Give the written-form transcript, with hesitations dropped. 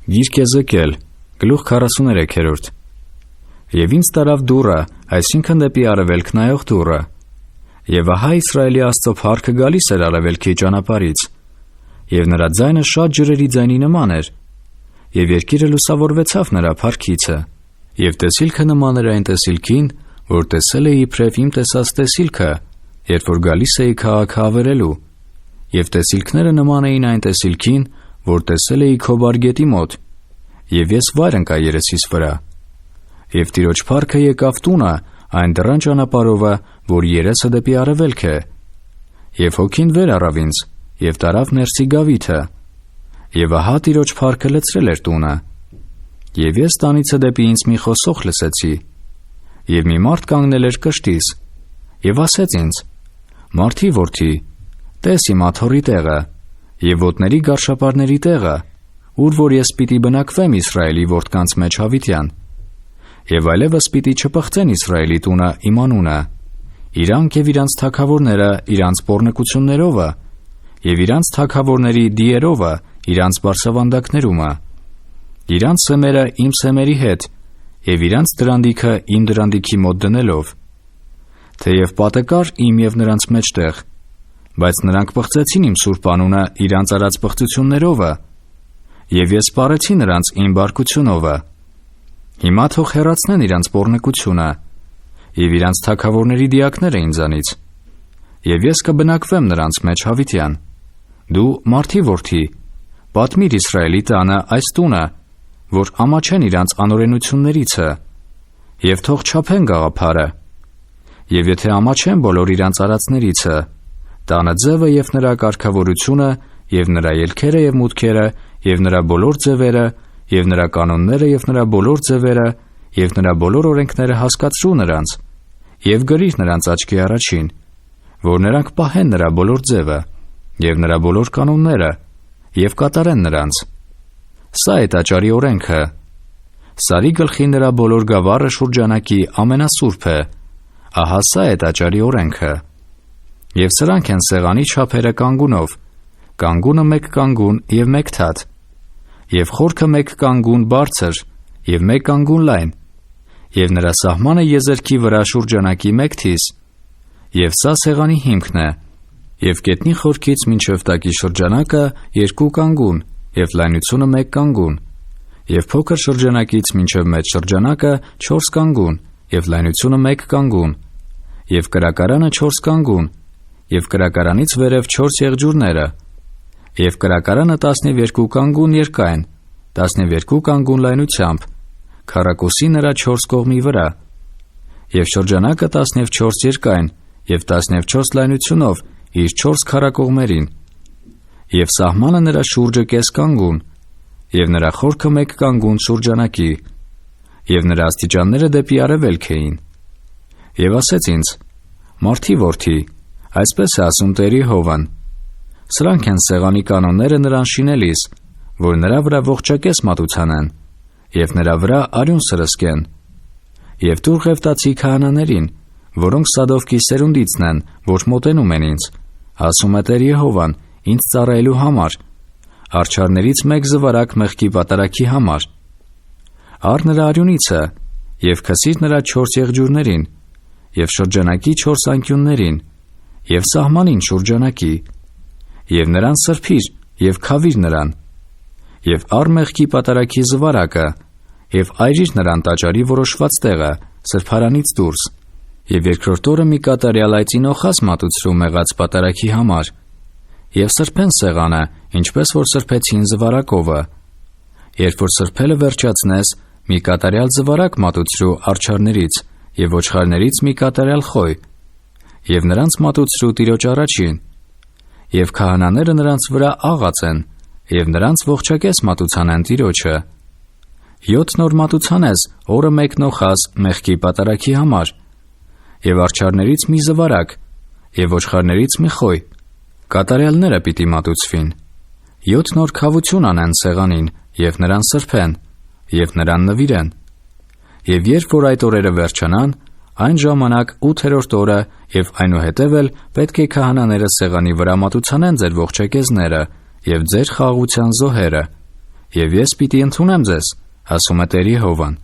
Գիրք Եզեկիել, գլուխ 43. Եվ ինձ տարավ դուռը, այսինքն դեպի արևելք նայող դուռը, եւ ահա Իսրայելի Աստծո փառքը գալիս էր արևելքի ճանապարհից, եւ նրա ձայնը շատ ջրերի ձայնի նման էր, եւ երկիրը լուսավորվեցավ նրա փառքիցը, եւ տեսիլքը նման էր այն տեսիլքին, որ տեսել էի իբրև իմ տեսած տեսիլքը, երբ որ գալիս էի քաղաքը ավերելու, եւ տեսիլքները նման էին այն տեսիլքին, որ տեսել էի քո բարգետի մոտ, եւ ես վայր ընկա երեսիս վրա, եւ Տիրոջ փառքը եկավ տունը այն դռան ճանապարհովը, որ երեսը դեպի արևելք է, եւ հոգին վեր առավ ինձ, եւ տարավ ներսի գավիթը, եւ ահա Տիրոջ փառքը լցրել էր տունը, եւ ես տանիցը դեպի ինձ մի խոսող լսեցի, եւ մի մարդ կանգնել էր կշտիս, եւ ասեց ինձ. «Մարդի որդի, տես իմ աթոռի տեղը, եւ ոտների գարշապարների տեղը, ուր որ ես պիտի բնակվեմ Իսրայելի որդկանց մեջ հավիտյան, եւ այլևս պիտի չպղծեն Իսրայելի տունը իմ անունը, իրանք եւ իրանց թագավորները իրանց պոռնկություններովը, եւ իրանց թագավորների դիերովը իրանց բարսավանդակներումը, իրանց սեմերը իմ սեմերի հետ, եւ իրանց դրանդիքը իմ դրանդիքի մոտ դնելով, թեև պատը կար իմ եւ նրանց մեջտեղ, բայց նրանք պղծեցին իմ սուրբ անունը իրանց արած պղծություններովը, եւ ես սպառեցի նրանց իմ բարկությունովը, հիմա թող հեռացնեն իրանց պոռնկությունը, եւ իրանց թագավորների դիակները ինձանից, եւ ես կբնակվեմ նրանց մեջ հավիտյան, դու մարդի որդի, պատմիր Իսրայելի տանը այս տունը, որ ամաչեն իրանց անօրենություններիցը, եւ թող չափեն գաղափարը, եւ եթե ամաչեն բոլոր իրանց արածներիցը, տանը ձևը եւ նրա կարգավորությունը, եւ նրա ելքերը եւ մուտքերը, եւ նրա բոլոր ձևերը, եւ նրա կանոնները եւ նրա բոլոր ձևերը, եւ նրա բոլոր օրենքները հասկացրու նրանց, եւ գրիր նրանց աչքի առաջին, որ նրանք պահեն նրա բոլոր ձևը, եւ նրա բոլոր կանոնները, եւ կատարեն նրանց։ Սա է տաճարի օրենքը։ Սարի գլխի նրա բոլոր գավառը շուրջանակի ամենասուրբը, ահա սա է տաճարի օրենքը։ Եվ սրանք են սեղանի չափերը կանգունով, կանգունը մեկ կանգուն եւ մեկ թաթ, եւ խորքը մեկ կանգուն բարձր եւ մեկ կանգուն լայն, եւ նրա սահմանը եզերքի վրա շուրջանակի մեկ թիս, եւ սա սեղանի հիմքն է, եւ գետնի խորքից մինչեւ տակի շրջանակը 2 կանգուն, եւ լայնությունը 1 կանգուն, եւ փոքր շրջանակից մինչեւ մեծ շրջանակը 4 կանգուն, եւ լայնությունը 1 կանգուն, եւ կրակարանը 4 կանգուն, եւ կրակարանից վերև 4 եղջյուրները, եւ կրակարանը 12 կանգուն երկայն, 12 կանգուն լայնությամբ, քառակուսի նրա 4 կողմի վրա, եւ շրջանակը 14 երկայն, եւ 14 լայնությունով իր 4 քառակողմերին, եւ սահմանը նրա շուրջը կես կանգուն, եւ նրա խորքը 1 կանգուն շուրջանակի, եւ նրա աստիճանները դեպի արևելք էին։ Եվ ասեց ինձ. «Մարդի որդի, այսպես է ասում Տերի Հովան. սրանք են սեղանի կանոնները նրան շինելիս, որ նրա վրա ողջակես մատուցանեն, եւ նրա վրա արյուն սրսկեն, եւ դուր Ղևտացի քահանաներին, որոնք Սադովկի սերունդիցն են, որ մոտենում են ինձ, ասում է Տեր Եհովան, ինձ ծառայելու համար, արջարներից 1 զվարակ մեղքի պատարագի համար։ Առ նրա արյունիցը, եւ քսիր նրա 4 եղջյուրներին, եւ շրջանակի 4 անկյուններին, եւ սահմանին շուրջանակի, եւ նրան սրբիր, եւ քավիր նրան, եւ առ մեղքի պատարագի զվարակը, եւ այրիր նրան տաճարի որոշված տեղը, սրբարանից դուրս, եւ երկրորդ օրը մի կատարյալ այծի նոխազ մատուցրու մեղած պատարագի համար, եւ սրբեն սեղանը, ինչպես որ սրբեցին զվարակովը, երբ որ սրբելը վերջացնես, մի կատարյալ զվարակ մատուցրու արջարներից եւ ոչխարներից մի կատարյալ խոյ, եւ նրանց մատուցրու Տիրոջ առաջին, եւ քահանաները նրանց վրա աղացեն, եւ նրանց ողջակես մատուցանեն Տիրոջը։ 7 օր մատուցանես օրը 1 նոխազ մեղքի պատարագի համար, եւ արջարներից մի զվարակ, եւ ոչխարներից մի խոյ, կատարյալները պիտի մատուցվին։ 7 օր քավություն անեն սեղանին, եւ նրան սրբեն, եւ նրան նվիրեն։ Եվ երբ որ այդ օրերը վերջանան, այն ժամանակ 8-րդ օրը եւ այնուհետև էլ պետք է քահանաները սեղանի վրա մատուցանեն ձեր ողջակեզները եւ ձեր խաղաղության զոհերը, եւ ես պիտի ընդունեմ ձեզ, ասում է Տեր Եհովան։